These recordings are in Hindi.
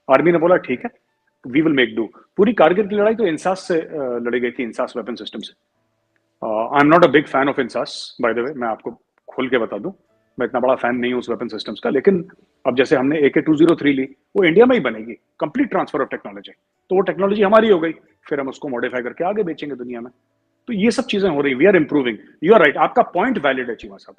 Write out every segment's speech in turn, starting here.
आर्मी ने बोला ठीक है, वी विल मेक डू। पूरी कारगिल की लड़ाई तो इंसास से लड़ी गई थी, इंसास वेपन सिस्टम से। I am not a big fan of INSAS, by the way, मैं आपको खोल के बता दूं, मैं इतना बड़ा फैन नहीं हूं उस वेपन सिस्टम्स का। लेकिन अब जैसे हमने AK-203 ली, वो इंडिया में ही बनेगी, कंप्लीट ट्रांसफर ऑफ टेक्नोलॉजी, तो वो टेक्नोलॉजी हमारी हो गई, फिर हम उसको मॉडिफाई करके आगे बेचेंगे दुनिया में। तो ये सब चीजें हो रही, we are improving. You are right, आपका पॉइंट वैलिड है चीमा साहब,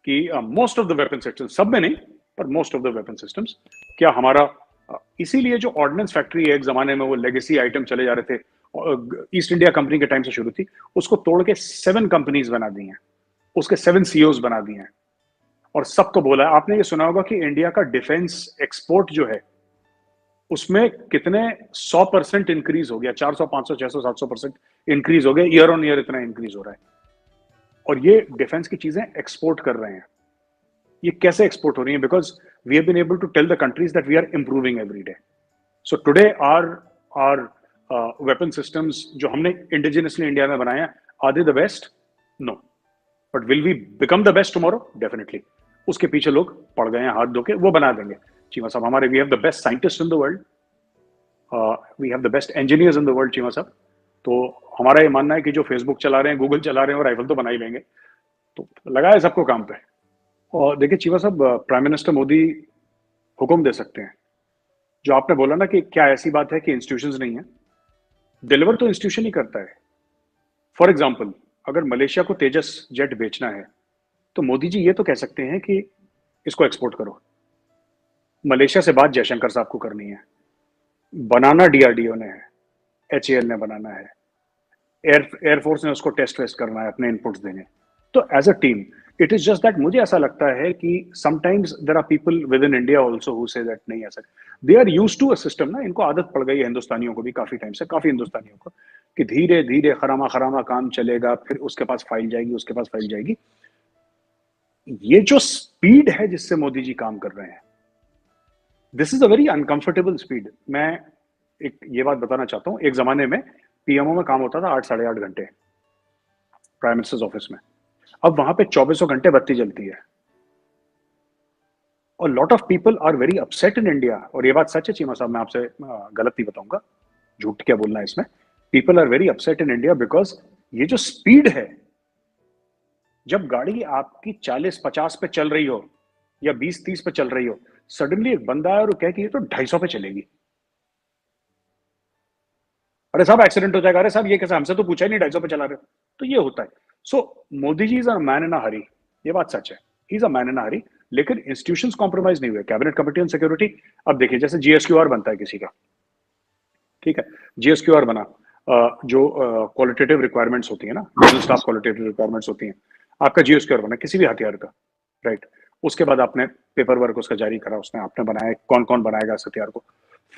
कि most of the weapon systems, सब में नहीं पर most of the weapon systems, क्या हमारा इसीलिए जो ऑर्डिनेंस फैक्ट्री है, एक जमाने में वो लेगेसी आइटम चले जा रहे थे, ईस्ट इंडिया कंपनी के टाइम से शुरू थी, उसको तोड़ के 7 कंपनीज बना दी हैं, उसके 7 CEOs बना दिए हैं, और सबको बोला है। आपने ये सुना होगा कि इंडिया का डिफेंस एक्सपोर्ट जो है उसमें कितने 100% इंक्रीज हो गया, 400, 500, 600, 700% इंक्रीज हो गया, ईयर ऑन ईयर इतना इंक्रीज हो रहा है। और ये डिफेंस की चीजें एक्सपोर्ट कर रहे हैं। ये कैसे एक्सपोर्ट हो रही है? Because we have been able to tell the countries that we are improving every day. So today are weapon systems जो हमने इंडिजिनसली इंडिया में बनाए हैं, are they the best? No, but will we become the best tomorrow? Definitely. उसके पीछे लोग पड़ गए हैं हाथ धो के, वो बना देंगे। चीमा साहब, हमारे we have the best scientist in the world, we have the best engineers in the world Cheema साहब। तो हमारा ये मानना है कि जो फेसबुक चला रहे हैं, गूगल चला रहे हैं, और राइफल तो बना ही लेंगे। तो लगाए सबको काम पे। और देखिए चीमा साहब, प्राइम मिनिस्टर मोदी हुक्म दे सकते हैं। जो आपने बोला ना कि क्या ऐसी बात है कि इंस्टीट्यूशंस नहीं है, डिलीवर तो इंस्टीट्यूशन ही करता है। फॉर एग्जाम्पल, अगर मलेशिया को तेजस जेट बेचना है, तो मोदी जी ये तो कह सकते हैं कि इसको एक्सपोर्ट करो। मलेशिया से बात जयशंकर साहब को करनी है, बनाना DRDO ने है, HAL ने बनाना है, एयरफोर्स ने उसको टेस्ट वेस्ट करना है, अपने इनपुट्स देने। तो as a team, it is just that मुझे ऐसा लगता है कि sometimes there are people within India also who say that नहीं, ऐसा they are used to a system ना, इनको आदत पड़ गई है, हिंदुस्तानियों को भी, काफी टाइम से, काफी हिंदुस्तानियों को, कि धीरे धीरे खरामा खरामा काम चलेगा, फिर उसके पास फाइल जाएगी, उसके पास फाइल जाएगी। ये जो स्पीड है जिससे मोदी जी काम कर रहे हैं, this is a very uncomfortable speed. मैं एक ये बात बताना चाहता हूँ, एक जमाने में PMO में काम होता था 8 साढ़े 8 घंटे प्राइम मिनिस्टर्स ऑफिस में, अब वहां पे 24 घंटे बत्ती जलती है। और lot of people are very upset in India, और ये बात सच है चीमा साहब, मैं आपसे गलत नहीं बताऊंगा, झूठ क्या बोलना है इसमें। People are very upset in India because ये जो स्पीड है, जब गाड़ी आपकी 40-50 पे चल रही हो या 20-30 पे चल रही हो, सडनली एक बंदा है और कहे कि ये तो 250 पे चलेगी। अरे साहब एक्सीडेंट हो जाएगा, अरे साहब ये कैसा, हमसे तो पूछा ही नहीं 250 पे चला रहे हो। तो ये होता है। सो Modi ji is a man in अ हरी, ये बात सच है, he is a man in अ हरी। लेकिन इंस्टीट्यूशंस कॉम्प्रोमाइज नहीं हुए। कैबिनेट कमेटी ऑन सिक्योरिटी, अब देखिए जैसे GSQR बनता है किसी का, ठीक है, GSQR बना, जो क्वालिटेटिव रिक्वायरमेंट्स होती है ना, जनरल स्टाफ क्वालिटेटिव रिक्वायरमेंट्स होती हैं, आपका GSQR बना किसी भी हथियार का, राइट। उसके बाद आपने पेपर वर्क उसका जारी करा, उसने आपने बनाया, कौन कौन बनाएगा इस हथियार को,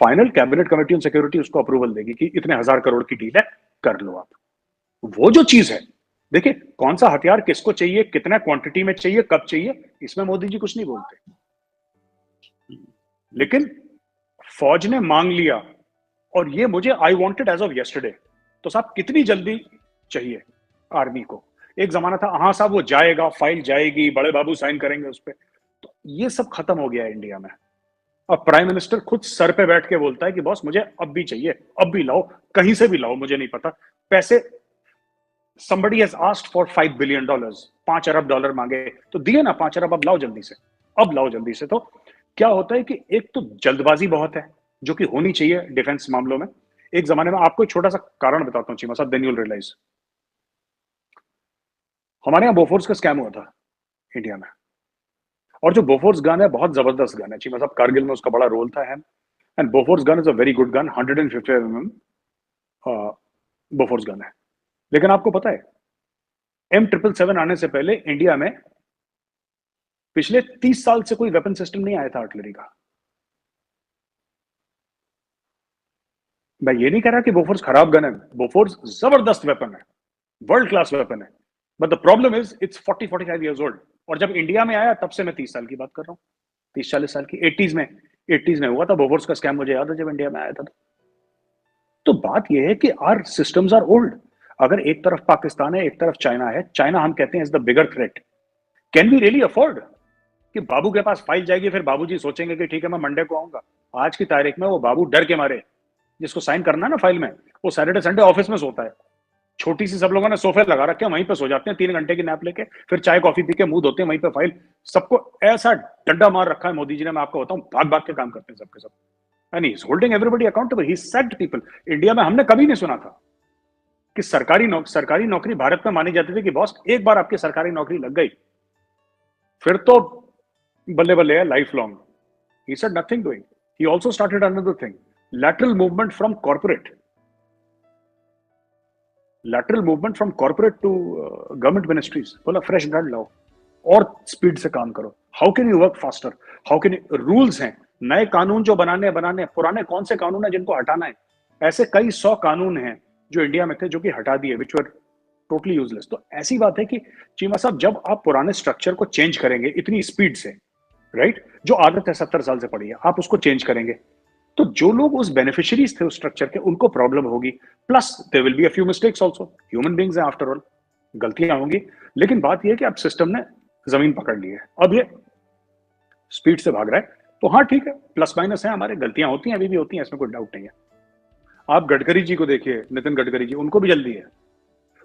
final cabinet committee on security उसको अप्रूवल देगी कि इतने 1000 करोड़ की डील है, कर लो आप। वो जो चीज है, देखिए कौन सा हथियार किसको चाहिए, कितना क्वांटिटी में चाहिए, कब चाहिए, इसमें मोदी जी कुछ नहीं बोलते। लेकिन फौज ने मांग लिया, और ये मुझे I wanted as of yesterday, तो साहब कितनी जल्दी चाहिए आर्मी को? एक जमाना था हाँ साहब वो जाएगा, फाइल जाएगी, बड़े बाबू साइन करेंगे उस पर, तो ये सब खत्म हो गया है इंडिया में। अब प्राइम मिनिस्टर खुद सर पे बैठ के बोलता है कि बॉस मुझे अब भी चाहिए, अब भी लाओ, कहीं से भी लाओ, मुझे नहीं पता पैसे। somebody has asked for $5 billion, $5 अरब मांगे, तो दिए ना 5 अरब, अब लाओ जल्दी से, अब लाओ जल्दी से। तो क्या होता है कि एक तो जल्दबाजी बहुत है, जो कि होनी चाहिए डिफेंस मामलों में। एक जमाने में, आपको एक छोटा सा कारण बताता हूँ चीमा साहब, देन यूल रियलाइज। हमारे यहाँ बोफोर्स का स्कैम हुआ था इंडिया में, और जो बोफोर्स गन है बहुत जबरदस्त गन है चीमा साहब, कारगिल में उसका बड़ा रोल था है, and Bofors gun is a very good gun, 150 mm Bofors gun है। लेकिन आपको पता है M777 आने से पहले इंडिया में पिछले 30 साल से कोई वेपन सिस्टम नहीं आया था आर्टिलरी का। मैं ये नहीं कह रहा कि बोफोर्स खराब गन है, बोफोर्स जबरदस्त वेपन है, वर्ल्ड क्लास वेपन है, but the problem is it's 40-45 years old. और जब इंडिया में आया तब से मैं 30 साल की बात कर रहा हूँ, 30-40 साल की। 80s में हुआ था बोफोर्स का स्कैम, मुझे याद है जब इंडिया में आया था। तो बात यह है कि आर सिस्टम्स आर ओल्ड। अगर एक तरफ पाकिस्तान है, एक तरफ चाइना है, चाइना हम कहते हैं is the bigger threat, can we really afford कि बाबू के पास फाइल जाएगी, फिर बाबूजी सोचेंगे कि ठीक है मैं मंडे को आऊंगा। आज की तारीख में वो बाबू डर के मारे, जिसको साइन करना है ना फाइल में, वो सैटरडे संडे ऑफिस में सोता है। छोटी सी सब लोगों ने सोफे लगा रखे हैं, वहीं पे सो जाते हैं 3 घंटे की नैप लेके, फिर चाय कॉफी पी के मुंह धोते हैं वहीं पे फाइल। सबको ऐसा डंडा मार रखा है मोदी जी ने, मैं आपको बताऊं, भाग भाग के काम करते हैं सबके सब। And he is holding everybody accountable, he sacked people. India में हमने कभी नहीं सुना था कि सरकारी नौकरी भारत में मानी जाती थी कि बॉस एक बार आपकी सरकारी नौकरी लग गई फिर तो बल्ले बल्ले है life long. He said nothing doing. He also started another thing, lateral movement from corporate. Lateral movement from corporate to government ministries. बोला फ्रेश ब्लड लाओ और स्पीड से काम करो। How can you work faster, how can you, rules हैं, नए कानून जो बनाने, पुराने कौन से कानून है जिनको हटाना है। ऐसे कई 100 कानून हैं जो इंडिया में थे जो कि हटा दिए, विच वर टोटली यूजलेस। तो ऐसी बात है कि चीमा साहब, जब आप पुराने स्ट्रक्चर को चेंज करेंगे इतनी स्पीड से, राइट, जो आदत है 70 साल से पड़ी है, आप उसको चेंज करेंगे तो जो लोग उस बेनिफिशियरीज थे उस स्ट्रक्चर के, उनको प्रॉब्लम होगी। Plus there will be a few mistakes also, human beings हैं आफ्टर ऑल, गलतियां होंगी। लेकिन बात यह है कि अब सिस्टम ने जमीन पकड़ ली है, अब ये स्पीड से भाग रहा है। तो हाँ ठीक है, प्लस माइनस है, हमारे गलतियां होती हैं, अभी भी होती हैं, इसमें कोई डाउट नहीं है। आप गडकरी जी को देखिए, नितिन गडकरी जी, उनको भी जल्दी है।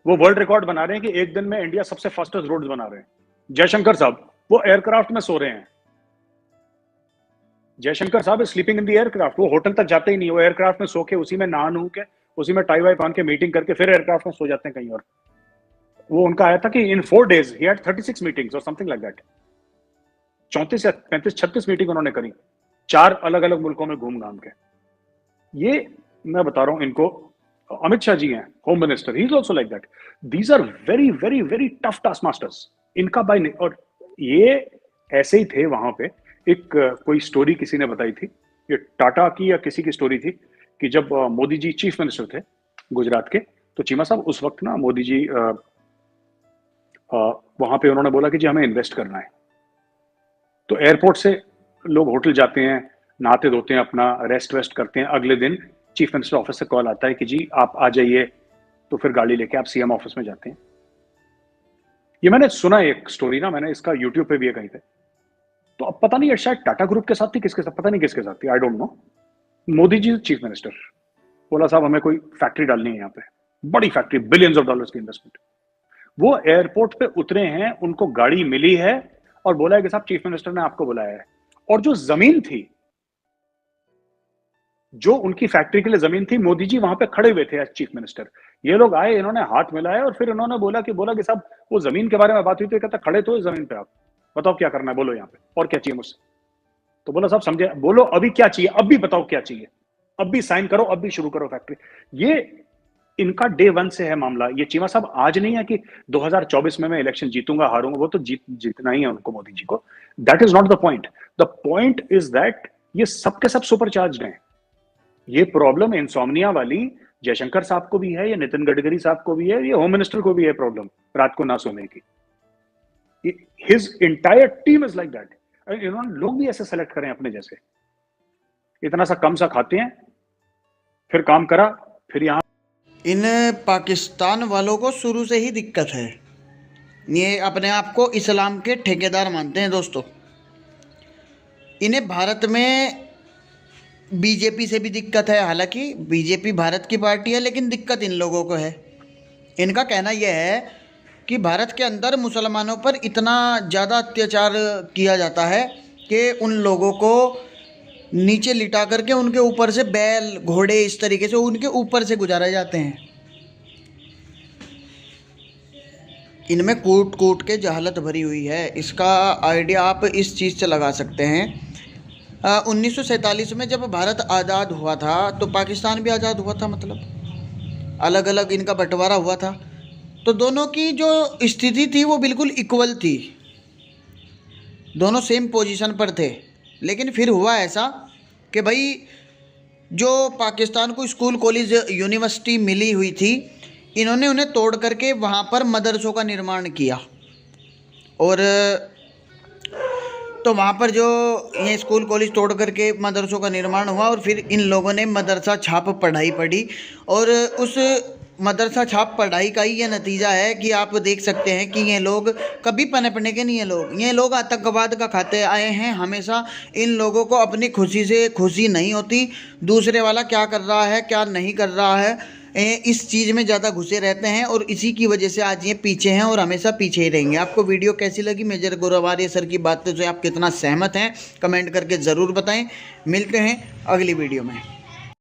वो वर्ल्ड रिकॉर्ड बना रहे हैं कि एक दिन में इंडिया सबसे फास्टेस्ट रोड्स बना रहे हैं। जयशंकर साहब वो एयरक्राफ्ट में सो रहे हैं। जयशंकर साहब is sleeping in the aircraft, वो होटल तक जाते ही नहीं, वो एयरक्राफ्ट में सो के, उसी में नहा नू के, उसी में टाई वाई पहन के मीटिंग करके फिर एयरक्राफ्ट में सो जाते हैं कहीं और। वो उनका आया था कि इन 4 days ही हैड 36 मीटिंग्स और समथिंग लाइक दैट। 34 या 35 36 मीटिंग उन्होंने करी 4 अलग अलग मुल्कों में घूम घाम के। ये मैं बता रहा हूं इनको, अमित शाह जी हैं home minister, he is also like that. These are very very very tough task masters इनका बाय। और ये ऐसे ही थे वहां पे। एक कोई स्टोरी किसी ने बताई थी, ये टाटा की या किसी की स्टोरी थी, कि जब मोदी जी चीफ मिनिस्टर थे गुजरात के, तो चीमा साहब उस वक्त ना मोदी जी वहां पे उन्होंने बोला कि जी हमें इन्वेस्ट करना है। तो एयरपोर्ट से लोग होटल जाते हैं, नहाते धोते हैं, अपना रेस्ट वेस्ट करते हैं। अगले दिन चीफ मिनिस्टर ऑफिस से कॉल आता है कि जी आप आ जाइए, तो फिर गाड़ी लेके आप सीएम ऑफिस में जाते हैं। ये मैंने सुना एक स्टोरी ना, मैंने इसका यूट्यूब पे भी है कहीं पे। तो अब पता नहीं, शायद टाटा ग्रुप के साथ थी, किसके साथ पता नहीं, किसके साथ थी, I don't know. Modi ji chief minister बोला साहब हमें कोई फैक्ट्री डालनी है यहाँ पे, बड़ी फैक्ट्री, बिलियंस ऑफ डॉलर्स की इन्वेस्टमेंट। वो एयरपोर्ट पे उतरे हैं, उनको गाड़ी मिली है और बोला है कि साहब चीफ मिनिस्टर ने आपको बुलाया है। और जो जमीन थी, जो उनकी फैक्ट्री के लिए जमीन थी, मोदी जी वहां पे खड़े हुए थे एज चीफ मिनिस्टर। ये लोग आए, इन्होंने हाथ मिलाया और फिर इन्होंने बोला कि साहब वो जमीन के बारे में बात हुई तो कहता खड़े तो इस जमीन पे, आप बताओ क्या करना है, बोलो यहाँ पे और क्या चाहिए मुझसे। तो बोला साहब समझे, बोलो अभी क्या चाहिए, अब भी बताओ क्या चाहिए, अब भी साइन करो, अब भी शुरू करो फैक्ट्री। ये इनका डे 1 से है मामला। ये चीमा साहब आज नहीं है कि 2024 में मैं इलेक्शन जीतूंगा हारूंगा, वो तो जीतना ही है उनको, मोदी जी को। That is not the point. The point is that ये सबके सब सुपर चार्ज हैं। ये प्रॉब्लम इंसोम्निया वाली जयशंकर साहब को भी है, ये नितिन गडकरी साहब को भी है, ये होम मिनिस्टर को भी है प्रॉब्लम रात को ना सोने की। His entire team is like that. इन्होंने लोग भी ऐसे सेलेक्ट करें अपने जैसे, इतना सा कम सा खाते हैं, फिर काम करा, फिर यहां। इन पाकिस्तान वालों को शुरू से ही दिक्कत है, ये अपने आप को इस्लाम के ठेकेदार मानते हैं दोस्तों। इन्हें भारत में बीजेपी से भी दिक्कत है, हालांकि बीजेपी भारत की पार्टी है, लेकिन दिक्कत इन लोगों को है। इनका कहना यह है कि भारत के अंदर मुसलमानों पर इतना ज़्यादा अत्याचार किया जाता है कि उन लोगों को नीचे लिटा करके उनके ऊपर से बैल घोड़े इस तरीके से उनके ऊपर से गुजारे जाते हैं। इनमें कूट कूट के जहालत भरी हुई है। इसका आइडिया आप इस चीज़ से लगा सकते हैं। 1947 में जब भारत आज़ाद हुआ था तो पाकिस्तान भी आज़ाद हुआ था, मतलब अलग अलग इनका बंटवारा हुआ था। तो दोनों की जो स्थिति थी वो बिल्कुल इक्वल थी, दोनों सेम पोजीशन पर थे। लेकिन फिर हुआ ऐसा कि भाई जो पाकिस्तान को स्कूल कॉलेज यूनिवर्सिटी मिली हुई थी, इन्होंने उन्हें तोड़ करके वहाँ पर मदरसों का निर्माण किया। और तो वहाँ पर जो ये स्कूल कॉलेज तोड़ करके मदरसों का निर्माण हुआ और फिर इन लोगों ने मदरसा छाप पढ़ाई पढ़ी और उस मदरसा छाप पढ़ाई का ही ये नतीजा है कि आप देख सकते हैं कि ये लोग कभी पनपने के नहीं है। ये लोग आतंकवाद का खाते आए हैं हमेशा। इन लोगों को अपनी खुशी से खुशी नहीं होती, दूसरे वाला क्या कर रहा है क्या नहीं कर रहा है इस चीज़ में ज़्यादा घुसे रहते हैं, और इसी की वजह से आज ये पीछे हैं और हमेशा पीछे ही रहेंगे। आपको वीडियो कैसी लगी? मेजर गोरावारिया सर की बातों से आप कितना सहमत हैं कमेंट करके ज़रूर बताएं। मिलते हैं अगली वीडियो में।